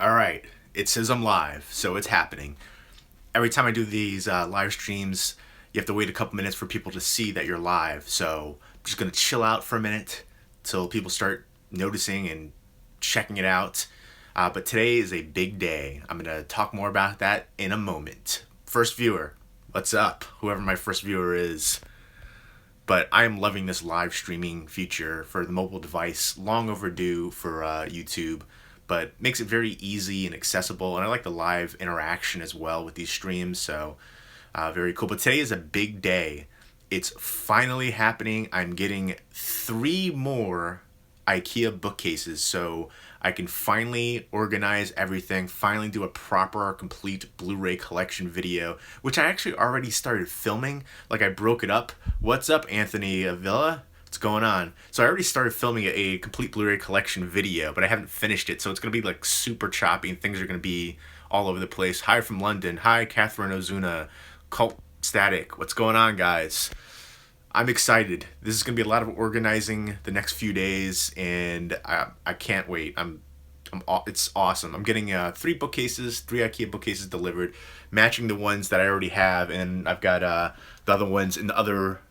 All right, it says I'm live, so it's happening. Every time I do these live streams, you have to wait a couple minutes for people to see that you're live. So I'm just gonna chill out for a minute till people start noticing and checking it out. But today is a big day. I'm gonna talk more about that in a moment. First viewer, what's up? Whoever my first viewer is. But I am loving this live streaming feature for the mobile device. Long overdue for YouTube, but makes it very easy and accessible. And I like the live interaction as well with these streams. So very cool. But today is a big day. It's finally happening. I'm getting 3 more IKEA bookcases, so I can finally organize everything, finally do a proper, complete Blu-ray collection video, which I actually already started filming. Like, I broke it up. What's up, Anthony Villa? What's going on? So I already started filming a complete Blu-ray collection video, but I haven't finished it, so it's going to be like super choppy and things are going to be all over the place. Hi from London. Hi, Catherine Ozuna. Cult Static. What's going on, guys? I'm excited. This is going to be a lot of organizing the next few days, and I can't wait. It's awesome. I'm getting 3 bookcases, 3 IKEA bookcases delivered, matching the ones that I already have, and I've got the other ones in the other.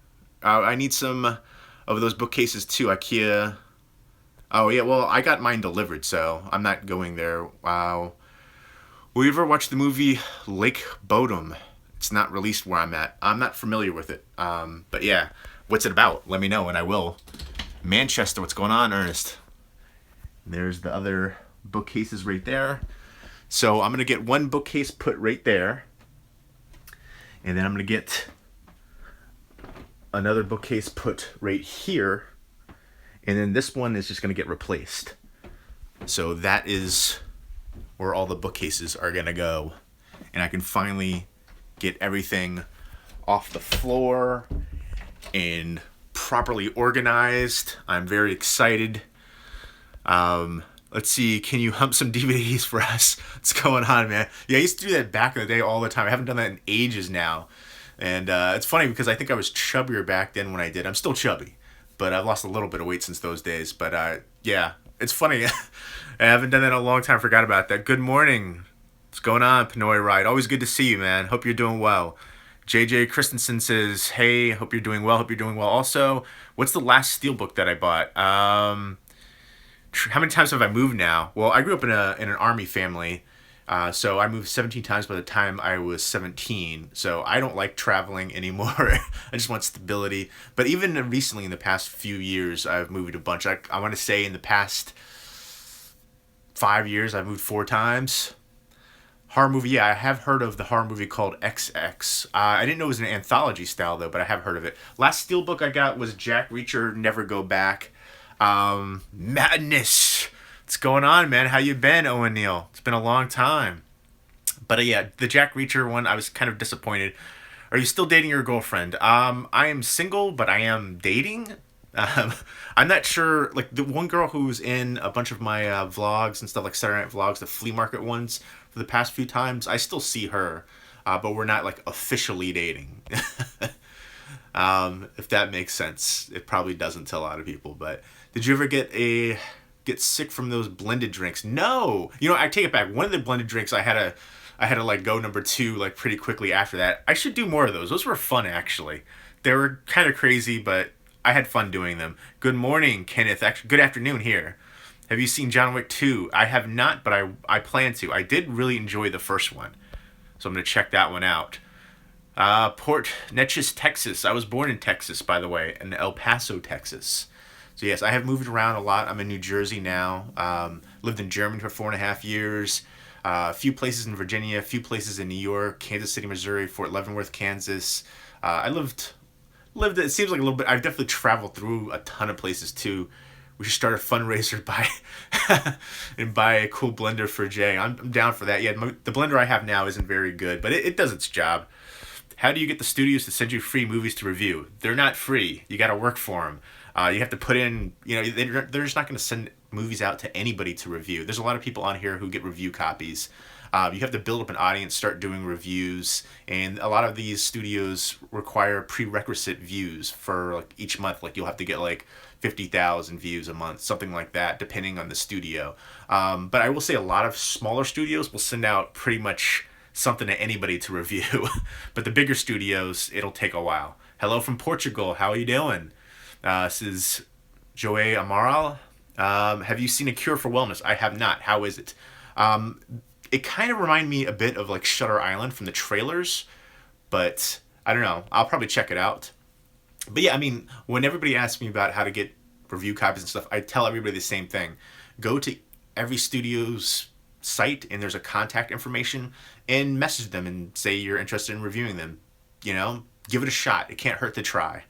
I need some of those bookcases too. IKEA. Oh yeah, well I got mine delivered, so I'm not going there. Wow. Will you ever watch the movie Lake Bodom? It's not released where I'm at. I'm not familiar with it. But yeah, what's it about? Let me know and I will. Manchester, what's going on, Ernest? There's the other bookcases right there. So I'm going to get one bookcase put right there. And then I'm going to get another bookcase put right here. And then this one is just going to get replaced. So that is where all the bookcases are going to go. And I can finally get everything off the floor and properly organized. I'm very excited. Let's see, can you hump some DVDs for us? What's going on, man? Yeah, I used to do that back in the day all the time. I haven't done that in ages now. And it's funny because I think I was chubbier back then when I did. I'm still chubby, but I've lost a little bit of weight since those days. But yeah, it's funny. I haven't done that in a long time. Forgot about that. Good morning. What's going on, Pinoy Ride? Always good to see you, man. Hope you're doing well. JJ Christensen says, hey, hope you're doing well. Hope you're doing well. Also, what's the last steelbook that I bought? How many times have I moved now? Well, I grew up in an army family, so I moved 17 times by the time I was 17. So I don't like traveling anymore. I just want stability. But even recently, in the past few years, I've moved a bunch. I want to say in the past 5 years, I've moved 4 times. Horror movie, yeah, I have heard of the horror movie called XX. I didn't know it was an anthology style, though, but I have heard of it. Last steelbook I got was Jack Reacher, Never Go Back. Madness! What's going on, man? How you been, Owen Neal? It's been a long time. But yeah, the Jack Reacher one, I was kind of disappointed. Are you still dating your girlfriend? I am single, but I am dating. I'm not sure, like, the one girl who's in a bunch of my vlogs and stuff, like Saturday Night Vlogs, the flea market ones, for the past few times, I still see her, but we're not, like, officially dating. If that makes sense. It probably doesn't to a lot of people, but did you ever get sick from those blended drinks? No! You know, I take it back. One of the blended drinks, I had to like go number 2, like, pretty quickly after that. I should do more of those. Those were fun, actually. They were kind of crazy, but I had fun doing them. Good morning, Kenneth. Actually, good afternoon here. Have you seen John Wick 2? I have not, but I plan to. I did really enjoy the first one, so I'm going to check that one out. Port Neches, Texas. I was born in Texas, by the way, in El Paso, Texas. So yes, I have moved around a lot. I'm in New Jersey now. Lived in Germany for 4.5 years. A few places in Virginia, a few places in New York, Kansas City, Missouri, Fort Leavenworth, Kansas. I lived, it seems like a little bit. I've definitely traveled through a ton of places too. We should start a fundraiser and buy a cool blender for Jay. I'm down for that. Yeah, the blender I have now isn't very good, but it does its job. How do you get the studios to send you free movies to review? They're not free. You got to work for them. You have to put in, you know, they're just not going to send movies out to anybody to review. There's a lot of people on here who get review copies. You have to build up an audience, start doing reviews, and a lot of these studios require prerequisite views for like each month. Like you'll have to get like 50,000 views a month, something like that, depending on the studio. But I will say a lot of smaller studios will send out pretty much something to anybody to review. But the bigger studios, it'll take a while. Hello from Portugal. How are you doing? This is Joe Amaral. Have you seen A Cure for Wellness? I have not. How is it? It kind of reminded me a bit of like Shutter Island from the trailers, but I don't know. I'll probably check it out. But yeah, I mean, when everybody asks me about how to get review copies and stuff, I tell everybody the same thing. Go to every studio's site and there's a contact information and message them and say you're interested in reviewing them. You know, give it a shot. It can't hurt to try.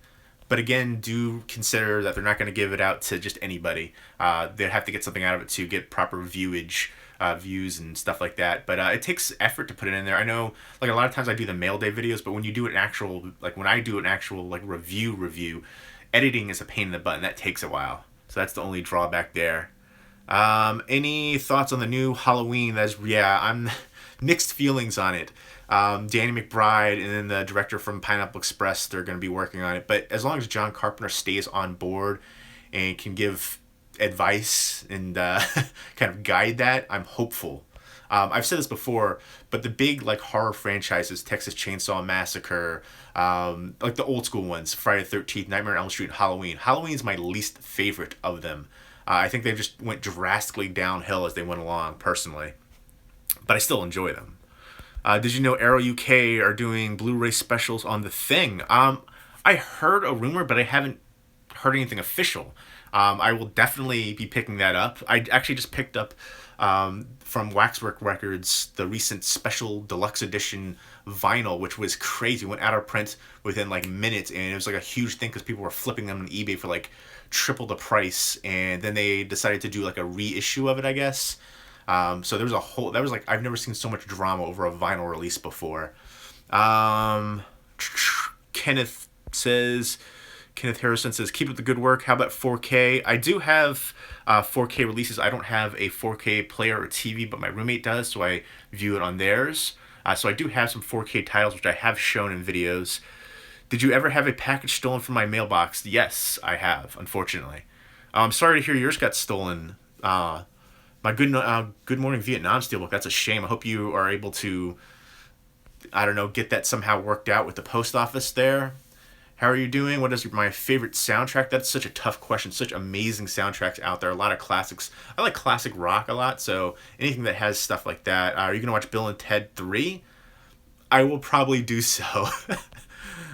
But again, do consider that they're not going to give it out to just anybody. They'd have to get something out of it to get proper viewage, views and stuff like that. But it takes effort to put it in there. I know, like a lot of times I do the mail day videos, but when you do an actual, like when I do an actual like review, editing is a pain in the butt, and that takes a while. So that's the only drawback there. Any thoughts on the new Halloween? I'm mixed feelings on it. Danny McBride and then the director from Pineapple Express, they're going to be working on it. But as long as John Carpenter stays on board and can give advice and kind of guide that, I'm hopeful. I've said this before, but the big like horror franchises, Texas Chainsaw Massacre, like the old school ones, Friday the 13th, Nightmare on Elm Street, and Halloween. Halloween's my least favorite of them. I think they just went drastically downhill as they went along, personally. But I still enjoy them. Did you know Arrow UK are doing Blu-ray specials on The Thing? I heard a rumor, but I haven't heard anything official. I will definitely be picking that up. I actually just picked up from Waxwork Records the recent special deluxe edition vinyl, which was crazy. Went out of print within like minutes, and it was like a huge thing because people were flipping them on eBay for like triple the price, and then they decided to do like a reissue of it, I guess. So there was like, I've never seen so much drama over a vinyl release before. Kenneth Harrison says, keep up the good work. How about 4K? I do have 4K releases. I don't have a 4K player or TV, but my roommate does, so I view it on theirs. So I do have some 4K titles, which I have shown in videos. Did you ever have a package stolen from my mailbox? Yes, I have, unfortunately. I'm sorry to hear yours got stolen. My Good Morning Vietnam steelbook, that's a shame. I hope you are able to, I don't know, get that somehow worked out with the post office there. How are you doing? What is my favorite soundtrack? That's such a tough question. Such amazing soundtracks out there. A lot of classics. I like classic rock a lot, so anything that has stuff like that. Are you going to watch Bill and Ted 3? I will probably do so.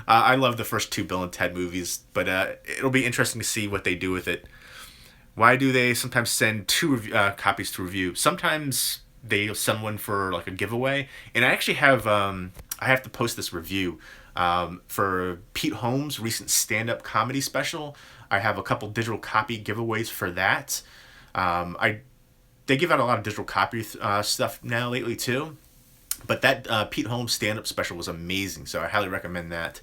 I love the first two Bill and Ted movies, but it'll be interesting to see what they do with it. Why do they sometimes send two copies to review? Sometimes they send one for like a giveaway, and I actually have I have to post this review for Pete Holmes' recent stand-up comedy special. I have a couple digital copy giveaways for that. They give out a lot of digital copy stuff now lately too, but that Pete Holmes stand-up special was amazing, so I highly recommend that.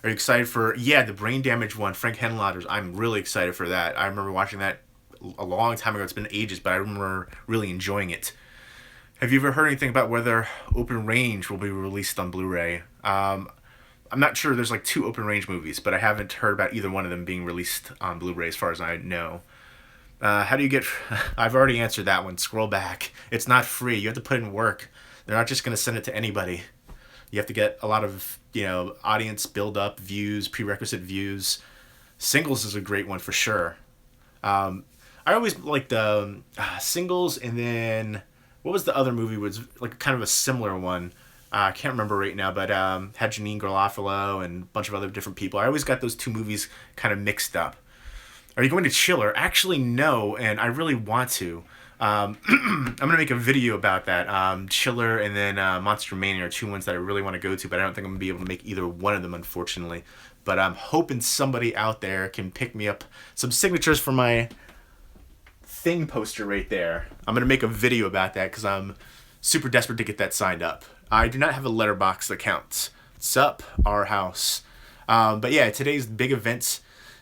Are you excited for the brain damage one, Frank Henlotters? I'm really excited for that. I remember watching that a long time ago. It's been ages, but I remember really enjoying it. Have you ever heard anything about whether Open Range will be released on Blu-ray? I'm not sure. There's like 2 Open Range movies, but I haven't heard about either one of them being released on Blu-ray as far as I know. How do you get... I've already answered that one. Scroll back. It's not free. You have to put in work. They're not just going to send it to anybody. You have to get a lot of, audience build-up, views, prerequisite views. Singles is a great one for sure. I always liked Singles, and then... What was the other movie? Was like kind of a similar one. I can't remember right now, but had Janine Garofalo and a bunch of other different people. I always got those 2 movies kind of mixed up. Are you going to Chiller? Actually, no, and I really want to. I'm going to make a video about that. Chiller and then Monster Mania are 2 ones that I really want to go to, but I don't think I'm going to be able to make either one of them, unfortunately. But I'm hoping somebody out there can pick me up some signatures for my Thing poster right there. I'm going to make a video about that because I'm super desperate to get that signed up. I do not have a Letterboxd account. Sup, our house. But yeah, today's big event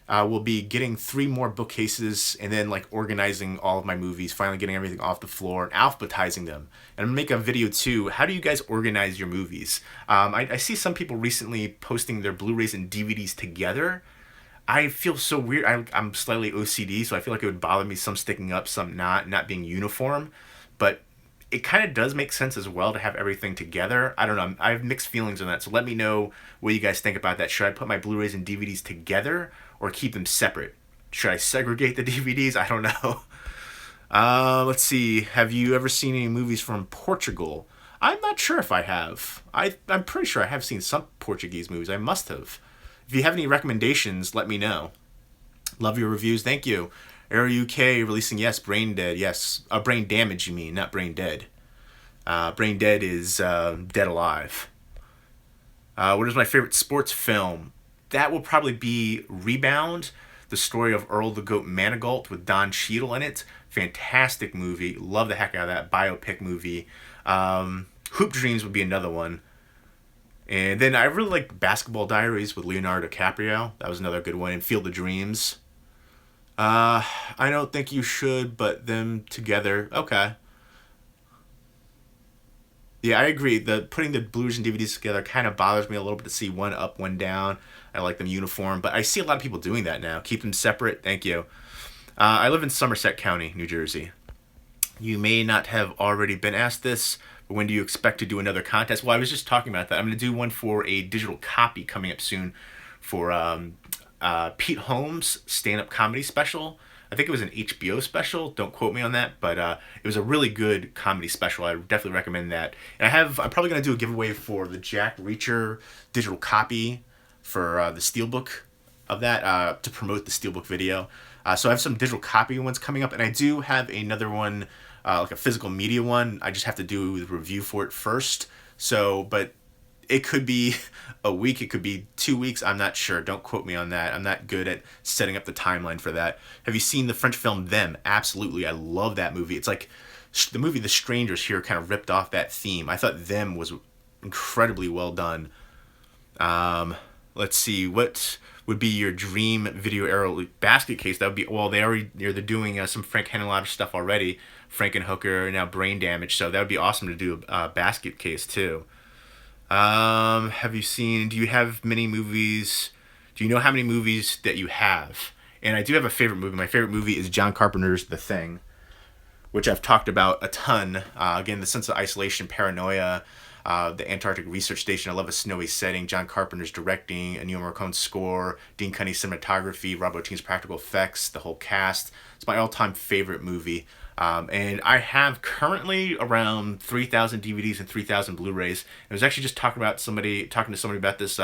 will be getting 3 more bookcases and then like organizing all of my movies, finally getting everything off the floor and alphabetizing them. And I'm gonna make a video too. How do you guys organize your movies? I see some people recently posting their Blu-rays and DVDs together. I feel so weird. I'm slightly OCD, so I feel like it would bother me, some sticking up, some not being uniform. But it kind of does make sense as well to have everything together. I don't know. I have mixed feelings on that, so let me know what you guys think about that. Should I put my Blu-rays and DVDs together or keep them separate? Should I segregate the DVDs? I don't know. Let's see. Have you ever seen any movies from Portugal? I'm not sure if I have. I'm pretty sure I have seen some Portuguese movies. I must have. If you have any recommendations, let me know. Love your reviews. Thank you. Air UK releasing, yes, Brain Dead, yes. Brain Damage, you mean, not Brain Dead. Brain Dead is Dead Alive. What is my favorite sports film? That will probably be Rebound, the story of Earl the Goat Manigault with Don Cheadle in it. Fantastic movie. Love the heck out of that biopic movie. Hoop Dreams would be another one. And then I really like Basketball Diaries with Leonardo DiCaprio. That was another good one. And Field of Dreams. I don't think you should, but them together. Okay. Yeah, I agree. Putting the Blu-rays and DVDs together kind of bothers me a little bit to see one up, one down. I like them uniform, but I see a lot of people doing that now. Keep them separate. Thank you. I live in Somerset County, New Jersey. You may not have already been asked this, but when do you expect to do another contest? Well, I was just talking about that. I'm going to do one for a digital copy coming up soon for Pete Holmes' stand-up comedy special. I think it was an HBO special. Don't quote me on that, but it was a really good comedy special. I definitely recommend that. And I'm probably going to do a giveaway for the Jack Reacher digital copy for the Steelbook of that to promote the Steelbook video. So I have some digital copy ones coming up, and I do have another one, like a physical media one. I just have to do the review for it first. So, but it could be a week, it could be 2 weeks, I'm not sure. Don't quote me on that. I'm not good at setting up the timeline for that. Have you seen the French film Them? Absolutely. I love that movie. It's like the movie The Strangers here kind of ripped off that theme. I thought Them was incredibly well done. Let's see, what would be your dream video era basket case? That would be, well, they're doing some Frank Henenlotter stuff already. Frankenhooker, now Brain Damage, so that would be awesome to do a basket case too. Do you have many movies? Do you know how many movies that you have? And I do have a favorite movie. My favorite movie is John Carpenter's The Thing, which I've talked about a ton. Again, the sense of isolation, paranoia, the Antarctic Research Station. I love a snowy setting. John Carpenter's directing, Ennio Morricone's score, Dean Cunny's cinematography, Rob Bottin's practical effects, the whole cast. It's my all-time favorite movie. And I have currently around 3,000 DVDs and 3,000 Blu-rays. I was actually just talking to somebody about this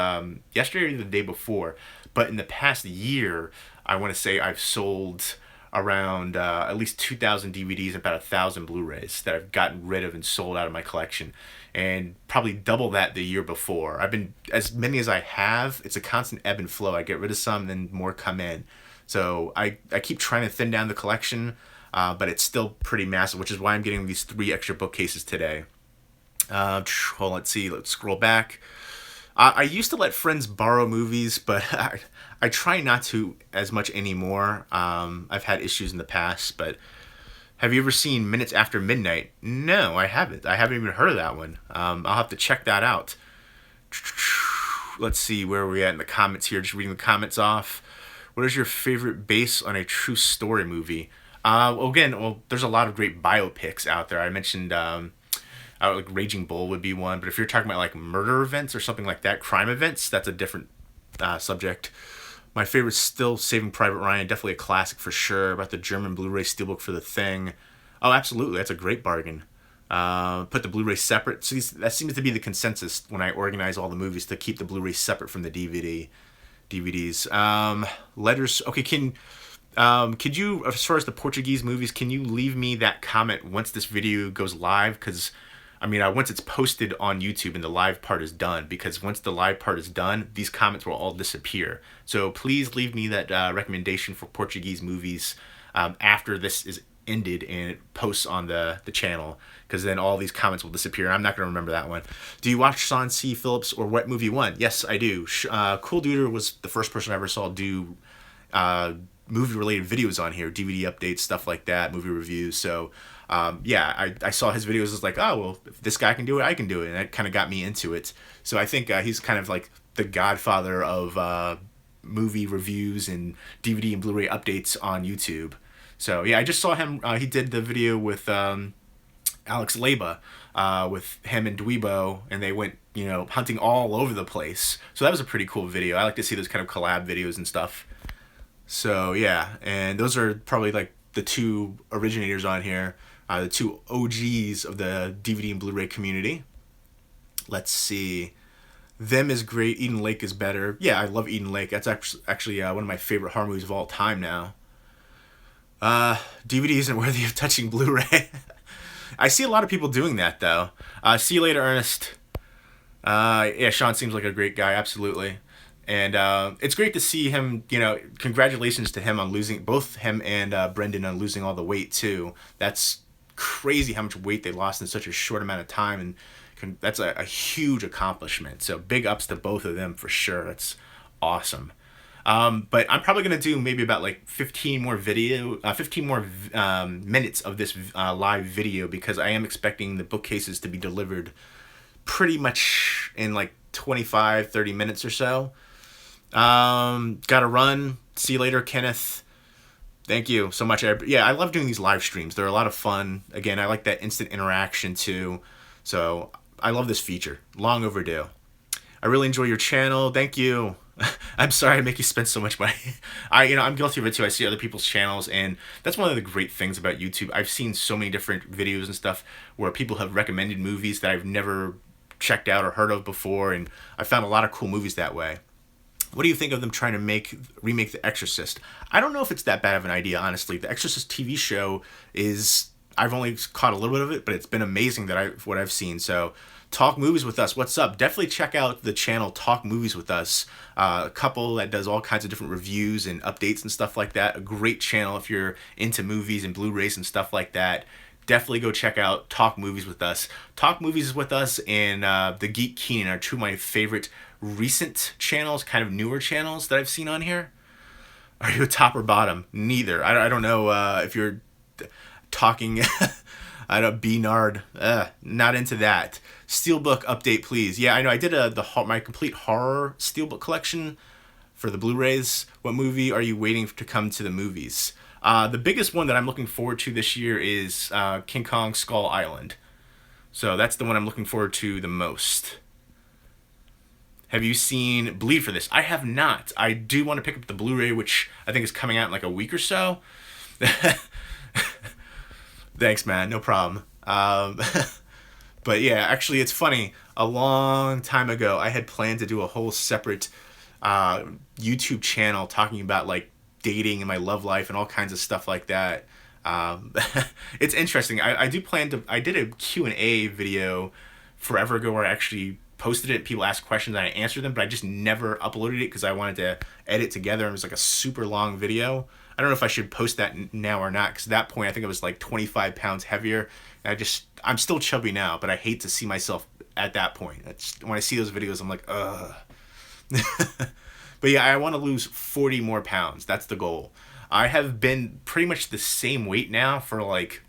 yesterday or the day before. But in the past year, I want to say I've sold around at least 2,000 DVDs and about 1,000 Blu-rays that I've gotten rid of and sold out of my collection. And probably double that the year before. I've been, as many as I have, it's a constant ebb and flow. I get rid of some, then more come in. So I keep trying to thin down the collection. But it's still pretty massive, which is why I'm getting these 3 extra bookcases today. Let's see. Let's scroll back. I used to let friends borrow movies, but I try not to as much anymore. I've had issues in the past, but have you ever seen Minutes After Midnight? No, I haven't. I haven't even heard of that one. I'll have to check that out. Let's see, where are we at in the comments here? Just reading the comments off. What is your favorite based on a true story movie? There's a lot of great biopics out there. I mentioned like Raging Bull would be one, but if you're talking about like murder events or something like that, crime events, that's a different subject. My favorite's still Saving Private Ryan, definitely a classic for sure. About the German Blu-ray Steelbook for The Thing. Oh, absolutely, that's a great bargain. Put the Blu-ray separate. So that seems to be the consensus when I organize all the movies, to keep the Blu-ray separate from the DVDs. Letters. Okay, could you, as far as the Portuguese movies, can you leave me that comment once this video goes live? Because, once it's posted on YouTube and the live part is done, because once the live part is done, these comments will all disappear. So please leave me that recommendation for Portuguese movies after this is ended and it posts on the channel, because then all these comments will disappear. I'm not going to remember that one. Do you watch Sean C. Phillips or What Movie One? Yes, I do. Cool Duder was the first person I ever saw do movie-related videos on here, DVD updates, stuff like that, movie reviews. So, yeah, I saw his videos. I was like, oh, well, if this guy can do it, I can do it. And that kind of got me into it. So I think he's kind of like the godfather of movie reviews and DVD and Blu-ray updates on YouTube. So, yeah, I just saw him. He did the video with Alex Leba, with him and Dweebo, and they went, hunting all over the place. So that was a pretty cool video. I like to see those kind of collab videos and stuff. So yeah, and those are probably like the two originators on here, the two OGs of the DVD and Blu-ray community. Let's see. Them is great. Eden Lake is better. Yeah, I love Eden Lake. That's actually one of my favorite horror movies of all time now. DVD isn't worthy of touching Blu-ray. I see a lot of people doing that, though. See you later, Ernest. Yeah, Sean seems like a great guy, absolutely. And it's great to see him, congratulations to him on losing, both him and Brendan on losing all the weight, too. That's crazy how much weight they lost in such a short amount of time, and that's a huge accomplishment. So big ups to both of them for sure. That's awesome. But I'm probably going to do maybe about like 15 more minutes of this live video, because I am expecting the bookcases to be delivered pretty much in like 25-30 minutes or so. Gotta run. See you later, Kenneth. Thank you so much. I love doing these live streams. They're a lot of fun. Again, I like that instant interaction too. So I love this feature. Long overdue. I really enjoy your channel. Thank you. I'm sorry I make you spend so much money. I'm guilty of it too. I see other people's channels, and that's one of the great things about YouTube. I've seen so many different videos and stuff where people have recommended movies that I've never checked out or heard of before, and I found a lot of cool movies that way. What do you think of them trying to remake The Exorcist? I don't know if it's that bad of an idea, honestly. The Exorcist TV show I've only caught a little bit of it, but it's been amazing what I've seen. So Talk Movies With Us, what's up? Definitely check out the channel Talk Movies With Us. A couple that does all kinds of different reviews and updates and stuff like that. A great channel if you're into movies and Blu-rays and stuff like that. Definitely go check out Talk Movies With Us. Talk Movies With Us and The Geek Keenan are two of my favorite recent channels, kind of newer channels that I've seen on here. Are you a top or bottom? Neither. I don't know if you're talking... I don't B-Nard. Not into that. Steelbook update, please. Yeah, I know. I did my complete horror Steelbook collection for the Blu-rays. What movie are you waiting to come to the movies? The biggest one that I'm looking forward to this year is King Kong Skull Island. So that's the one I'm looking forward to the most. Have you seen Bleed for this? I have not. I do want to pick up the Blu-ray, which I think is coming out in like a week or so. Thanks, man. No problem. But yeah, actually, it's funny. A long time ago, I had planned to do a whole separate YouTube channel talking about like dating and my love life and all kinds of stuff like that. It's interesting. I did a Q&A video forever ago where I actually posted it. People asked questions and I answered them, but I just never uploaded it because I wanted to edit together. And it was like a super long video. I don't know if I should post that now or not, because at that point I think I was like 25 pounds heavier. And I'm still chubby now, but I hate to see myself at that point. When I see those videos, I'm like, ugh. But yeah, I want to lose 40 more pounds. That's the goal. I have been pretty much the same weight now for like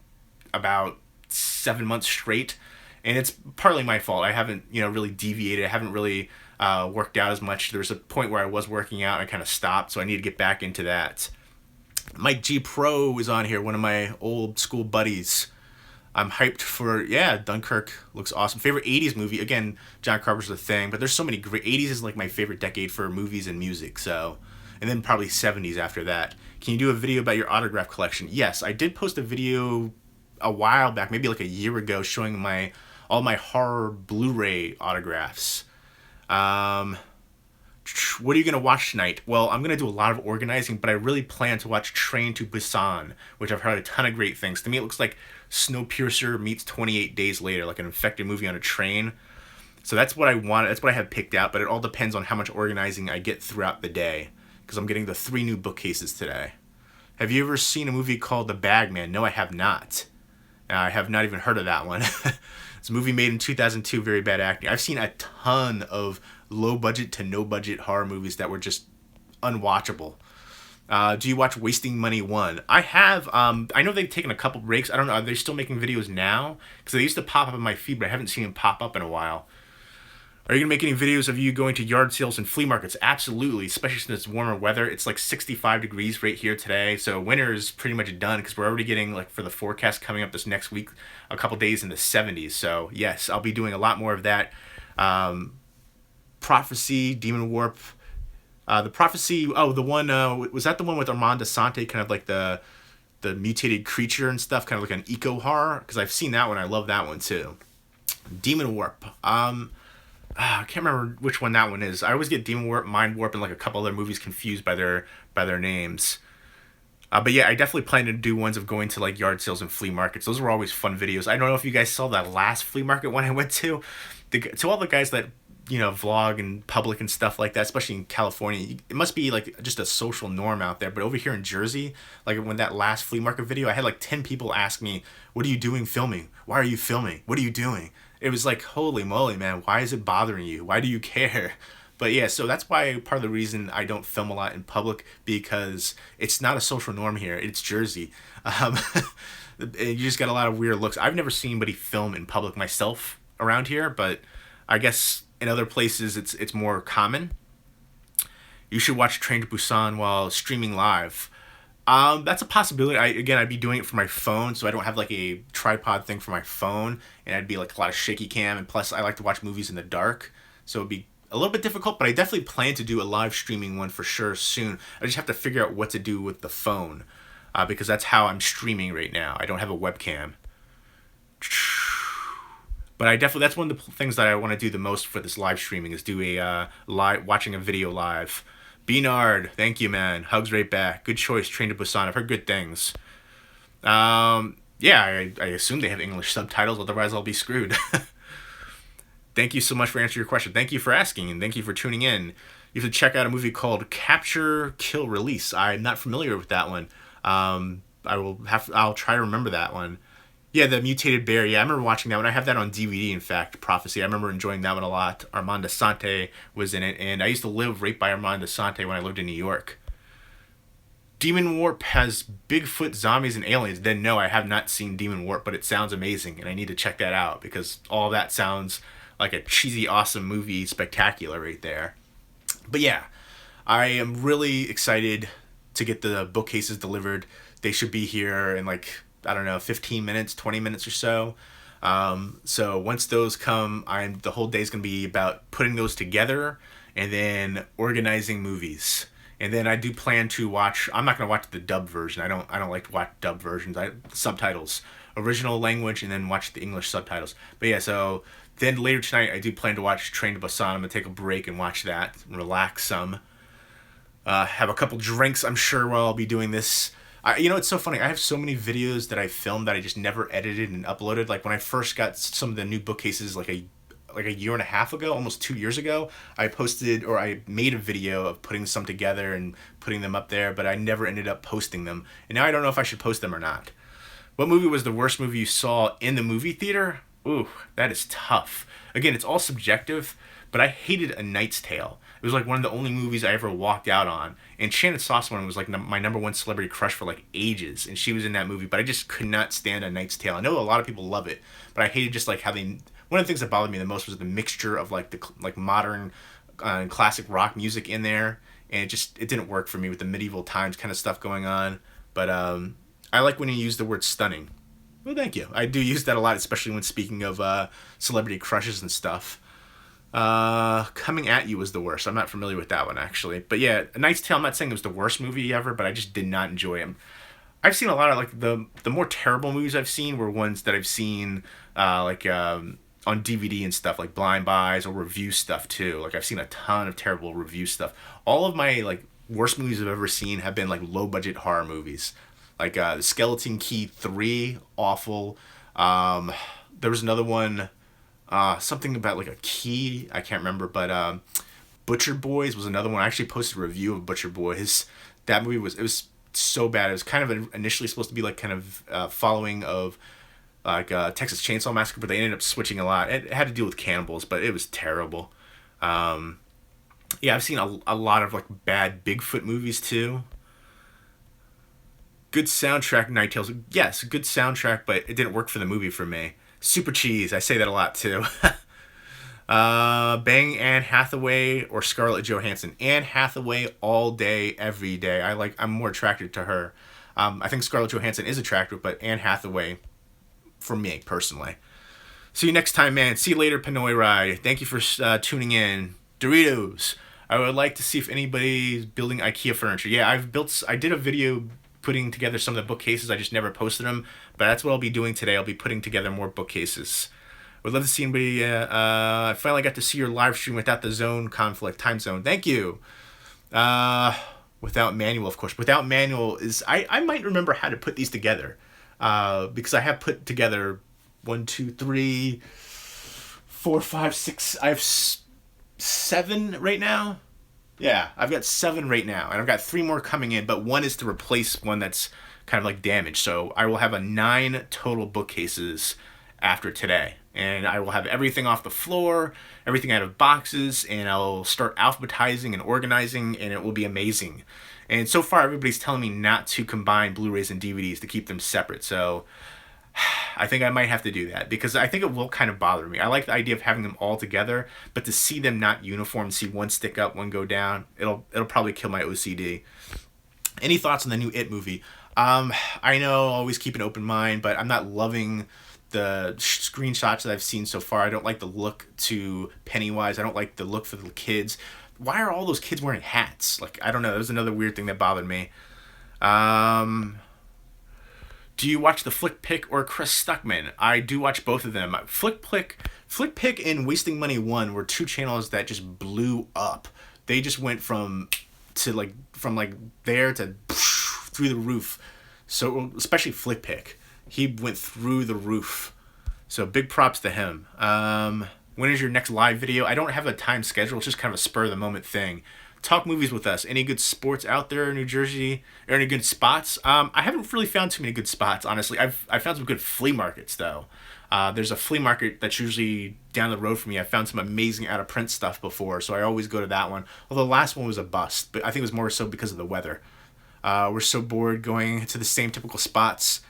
about 7 months straight. And it's partly my fault. I haven't, really deviated. I haven't really worked out as much. There was a point where I was working out and I kind of stopped, so I need to get back into that. Mike G Pro is on here, one of my old school buddies. I'm hyped for, Dunkirk looks awesome. Favorite 80s movie? Again, John Carpenter's The Thing, but there's so many great... 80s is like my favorite decade for movies and music, so... And then probably 70s after that. Can you do a video about your autograph collection? Yes, I did post a video a while back, maybe like a year ago, showing all my horror Blu-ray autographs. What are you going to watch tonight? Well, I'm going to do a lot of organizing, but I really plan to watch Train to Busan, which I've heard a ton of great things. To me, it looks like Snowpiercer meets 28 Days Later, like an infected movie on a train. So that's what I want. That's what I have picked out, but it all depends on how much organizing I get throughout the day, because I'm getting the 3 new bookcases today. Have you ever seen a movie called The Bagman? No, I have not. I have not even heard of that one. It's a movie made in 2002, very bad acting. I've seen a ton of low budget to no budget horror movies that were just unwatchable. Do you watch Wasting Money 1? I have. I know they've taken a couple breaks. I don't know. Are they still making videos now? Because they used to pop up in my feed, but I haven't seen them pop up in a while. Are you going to make any videos of you going to yard sales and flea markets? Absolutely, especially since it's warmer weather. It's like 65 degrees right here today, so winter is pretty much done because we're already getting, like, for the forecast coming up this next week, a couple days in the 70s. So, yes, I'll be doing a lot more of that. Prophecy, Demon Warp. The Prophecy, oh, the one, was that the one with Armand Asante, kind of like the mutated creature and stuff, kind of like an eco horror? Because I've seen that one, I love that one too. Demon Warp. I can't remember which one that one is. I always get Demon Warp, Mind Warp, and like a couple other movies confused by their names. But yeah, I definitely plan to do ones of going to like yard sales and flea markets. Those were always fun videos. I don't know if you guys saw that last flea market one I went to. To all the guys that vlog in public and stuff like that, especially in California, it must be like just a social norm out there. But over here in Jersey, like when that last flea market video, I had like 10 people ask me, "What are you doing filming? Why are you filming? What are you doing?" It was like, holy moly, man, why is it bothering you? Why do you care? But yeah, so that's why part of the reason I don't film a lot in public, because it's not a social norm here. It's Jersey. Um, you just got a lot of weird looks. I've never seen anybody film in public myself around here, but I guess in other places it's more common. You should watch Train to Busan while streaming live. That's a possibility. I'd be doing it for my phone, so I don't have like a tripod thing for my phone, and I'd be like a lot of shaky cam. And plus, I like to watch movies in the dark, so it'd be a little bit difficult. But I definitely plan to do a live streaming one for sure soon. I just have to figure out what to do with the phone, because that's how I'm streaming right now. I don't have a webcam. But I definitely, that's one of the things that I want to do the most for this live streaming, is do a live, watching a video live. Beanard, thank you, man. Hugs right back. Good choice, Train to Busan. I've heard good things. Yeah, I assume they have English subtitles, otherwise I'll be screwed. Thank you so much for answering your question. Thank you for asking, and thank you for tuning in. You have to check out a movie called Capture, Kill, Release. I'm not familiar with that one. I'll try to remember that one. Yeah, the Mutated Bear. Yeah, I remember watching that one. I have that on DVD, in fact, Prophecy. I remember enjoying that one a lot. Armand Asante was in it, and I used to live right by Armand Asante when I lived in New York. Demon Warp has Bigfoot, zombies, and aliens. Then no, I have not seen Demon Warp, but it sounds amazing, and I need to check that out, because all that sounds like a cheesy, awesome movie spectacular right there. But yeah, I am really excited to get the bookcases delivered. They should be here in like, I don't know, 15 minutes, 20 minutes or so. So once those come, the whole day is going to be about putting those together and then organizing movies. And then I do plan to watch. I'm not going to watch the dub version. I don't like to watch dub versions. Subtitles, original language, and then watch the English subtitles. But yeah, so then later tonight I do plan to watch Train to Busan. I'm gonna take a break and watch that, and relax some. Have a couple drinks, I'm sure, while I'll be doing this. It's so funny. I have so many videos that I filmed that I just never edited and uploaded. Like when I first got some of the new bookcases, like a year and a half ago, almost 2 years ago, I made a video of putting some together and putting them up there, but I never ended up posting them. And now I don't know if I should post them or not. What movie was the worst movie you saw in the movie theater? Ooh, that is tough. Again, it's all subjective, but I hated A Knight's Tale. It was like one of the only movies I ever walked out on. And Shannon Sossamon was like my number one celebrity crush for like ages, and she was in that movie, but I just could not stand A Knight's Tale. I know a lot of people love it, but I hated just like how they... One of the things that bothered me the most was the mixture of like the modern and classic rock music in there, and it didn't work for me with the medieval times kind of stuff going on. But I like when you use the word stunning. Well, thank you. I do use that a lot, especially when speaking of celebrity crushes and stuff. Coming at You was the worst. I'm not familiar with that one, actually. But yeah, A Knight's Tale, I'm not saying it was the worst movie ever, but I just did not enjoy it. I've seen a lot of, like, the more terrible movies I've seen were ones that I've seen, on DVD and stuff, like Blind Buys or review stuff, too. Like, I've seen a ton of terrible review stuff. All of my, like, worst movies I've ever seen have been, like, low-budget horror movies. Like, The Skeleton Key 3, awful. There was another one... something about like a key, I can't remember, but Butcher Boys was another one. I actually posted a review of Butcher Boys. That movie was so bad. It was kind of initially supposed to be like kind of following of like Texas Chainsaw Massacre, but they ended up switching a lot. It had to deal with cannibals, but it was terrible. Yeah, I've seen a lot of like bad Bigfoot movies too. Good soundtrack, Night Tales. Yes, good soundtrack, but it didn't work for the movie for me. Super cheese. I say that a lot too. Bang Anne Hathaway or Scarlett Johansson. Anne Hathaway all day, every day. I'm more attracted to her. I think Scarlett Johansson is attractive, but Anne Hathaway, for me personally. See you next time, man. See you later, Pinoy Rye. Thank you for tuning in. Doritos. I would like to see if anybody's building IKEA furniture. Yeah, I did a video putting together some of the bookcases. I just never posted them, but that's what I'll be doing today. I'll be putting together more bookcases. Would love to see anybody. I finally got to see your live stream without the zone conflict, time zone. Thank you. Without manual, of course. Without manual is I might remember how to put these together, because I have put together 1, 2, 3, 4, 5, 6. I have 7 right now. Yeah, I've got 7 right now, and I've got 3 more coming in, but one is to replace one that's kind of like damaged. So I will have 9 total bookcases after today, and I will have everything off the floor, everything out of boxes, and I'll start alphabetizing and organizing, and it will be amazing. And so far, everybody's telling me not to combine Blu-rays and DVDs, to keep them separate. So I think I might have to do that, because I think it will kind of bother me. I like the idea of having them all together, but to see them not uniform, see one stick up, one go down, it'll probably kill my OCD. Any thoughts on the new It movie? I know, always keep an open mind, but I'm not loving the screenshots that I've seen so far. I don't like the look to Pennywise. I don't like the look for the kids. Why are all those kids wearing hats? Like, I don't know. That was another weird thing that bothered me. Do you watch the Flick Pick or Chris Stuckman? I do watch both of them. Flick Pick and Wasting Money 1 were 2 channels that just blew up. They just went from there to through the roof. So especially Flick Pick, he went through the roof. So big props to him. When is your next live video? I don't have a time schedule. It's just kind of a spur of the moment thing. Talk movies with us. Any good sports out there in New Jersey? Or any good spots? I haven't really found too many good spots, honestly. I've found some good flea markets, though. There's a flea market that's usually down the road from me. I found some amazing out-of-print stuff before, so I always go to that one. Although the last one was a bust, but I think it was more so because of the weather. We're so bored going to the same typical spots.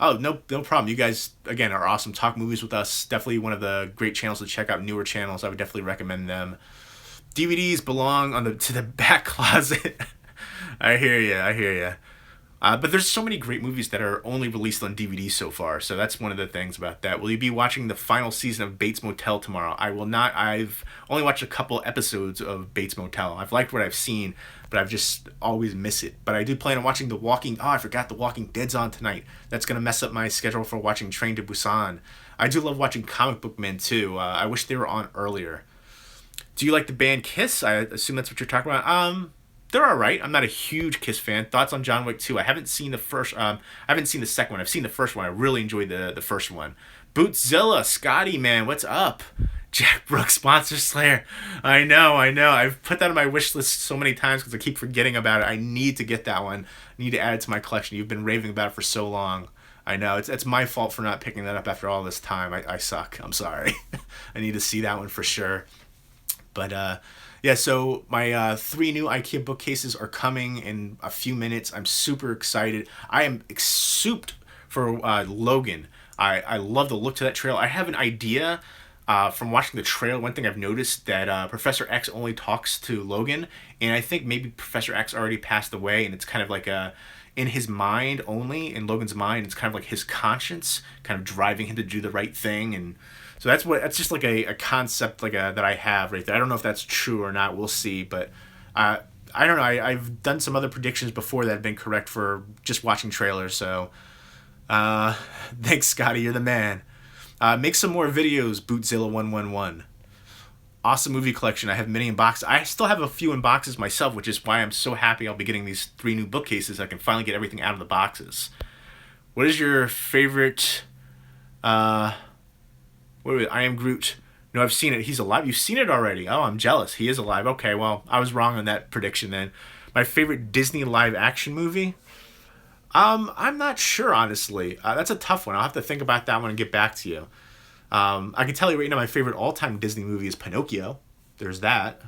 Oh, no problem. You guys, again, are awesome. Talk movies with us. Definitely one of the great channels to check out, newer channels. I would definitely recommend them. DVDs belong to the back closet. I hear you. But there's so many great movies that are only released on DVD so far, so that's one of the things about that. Will you be watching the final season of Bates Motel tomorrow? I will not. I've only watched a couple episodes of Bates Motel. I've liked what I've seen, but I've just always miss it. But I do plan on watching I forgot The Walking Dead's on tonight. That's going to mess up my schedule for watching Train to Busan. I do love watching Comic Book Men, too. I wish they were on earlier. Do you like the band Kiss? I assume that's what you're talking about. They're all right. I'm not a huge Kiss fan. Thoughts on John Wick 2? I haven't seen the first. I haven't seen the second one. I've seen the first one. I really enjoyed the first one. Bootzilla, Scotty, man, what's up? Jack Brooks, Monster Slayer. I know. I've put that on my wish list so many times because I keep forgetting about it. I need to get that one. I need to add it to my collection. You've been raving about it for so long. I know. It's my fault for not picking that up after all this time. I suck. I'm sorry. I need to see that one for sure. But, yeah, so my 3 new IKEA bookcases are coming in a few minutes. I'm super excited. I am souped for Logan. I love the look to that trailer. I have an idea from watching the trailer. One thing I've noticed that Professor X only talks to Logan, and I think maybe Professor X already passed away, and it's kind of like in his mind only, in Logan's mind, it's kind of like his conscience kind of driving him to do the right thing. And so that's just like a concept that I have right there. I don't know if that's true or not. We'll see. But I don't know. I've done some other predictions before that have been correct for just watching trailers. So thanks, Scotty. You're the man. Make some more videos, Bootzilla111. Awesome movie collection. I have many in boxes. I still have a few in boxes myself, which is why I'm so happy I'll be getting these 3 new bookcases. I can finally get everything out of the boxes. What is your favorite... I Am Groot. No, I've seen it. He's alive. You've seen it already. Oh, I'm jealous. He is alive. Okay, well, I was wrong on that prediction then. My favorite Disney live action movie? I'm not sure, honestly. That's a tough one. I'll have to think about that one and get back to you. I can tell you right now my favorite all-time Disney movie is Pinocchio. There's that.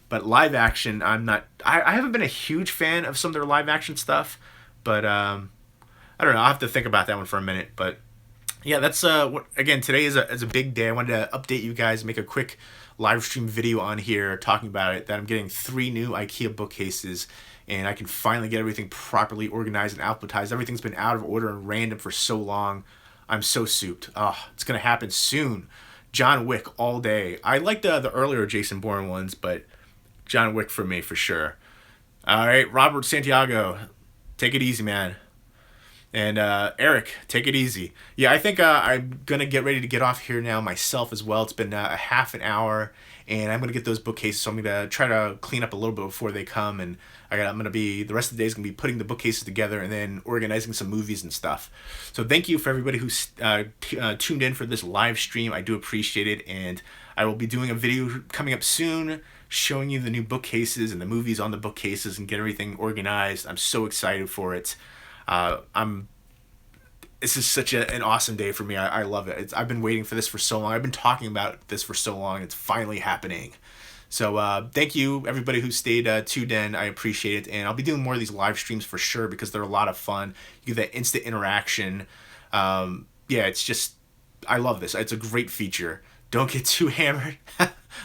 But live action, I'm not... I haven't been a huge fan of some of their live action stuff, but I don't know. I'll have to think about that one for a minute. But yeah, that's what again, today is a big day. I wanted to update you guys, make a quick live stream video on here talking about it, that I'm getting 3 new IKEA bookcases, and I can finally get everything properly organized and alphabetized. Everything's been out of order and random for so long. I'm so souped. Oh, it's gonna happen soon. John Wick all day. I like the earlier Jason Bourne ones, but John Wick for me for sure. All right, Robert Santiago, take it easy, man. And Eric, take it easy. Yeah, I think I'm gonna get ready to get off here now myself as well. It's been a half an hour, and I'm gonna get those bookcases. So I'm gonna try to clean up a little bit before they come, and I'm gonna be the rest of the day is gonna be putting the bookcases together and then organizing some movies and stuff. So thank you for everybody who's tuned in for this live stream. I do appreciate it, and I will be doing a video coming up soon showing you the new bookcases and the movies on the bookcases and get everything organized. I'm so excited for it. I'm. This is such an awesome day for me. I love it. I've been waiting for this for so long. I've been talking about this for so long. It's finally happening. So thank you, everybody who stayed tuned in. I appreciate it. And I'll be doing more of these live streams for sure because they're a lot of fun. You get that instant interaction. Yeah, it's just, I love this. It's a great feature. Don't get too hammered.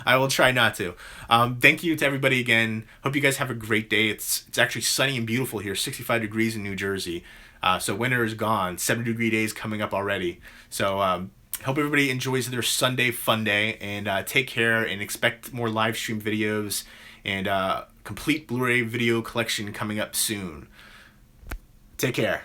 I will try not to. Thank you to everybody again. Hope you guys have a great day. It's actually sunny and beautiful here, 65 degrees in New Jersey. So winter is gone, 70-degree days coming up already. So hope everybody enjoys their Sunday fun day, and take care and expect more live stream videos and complete Blu-ray video collection coming up soon. Take care.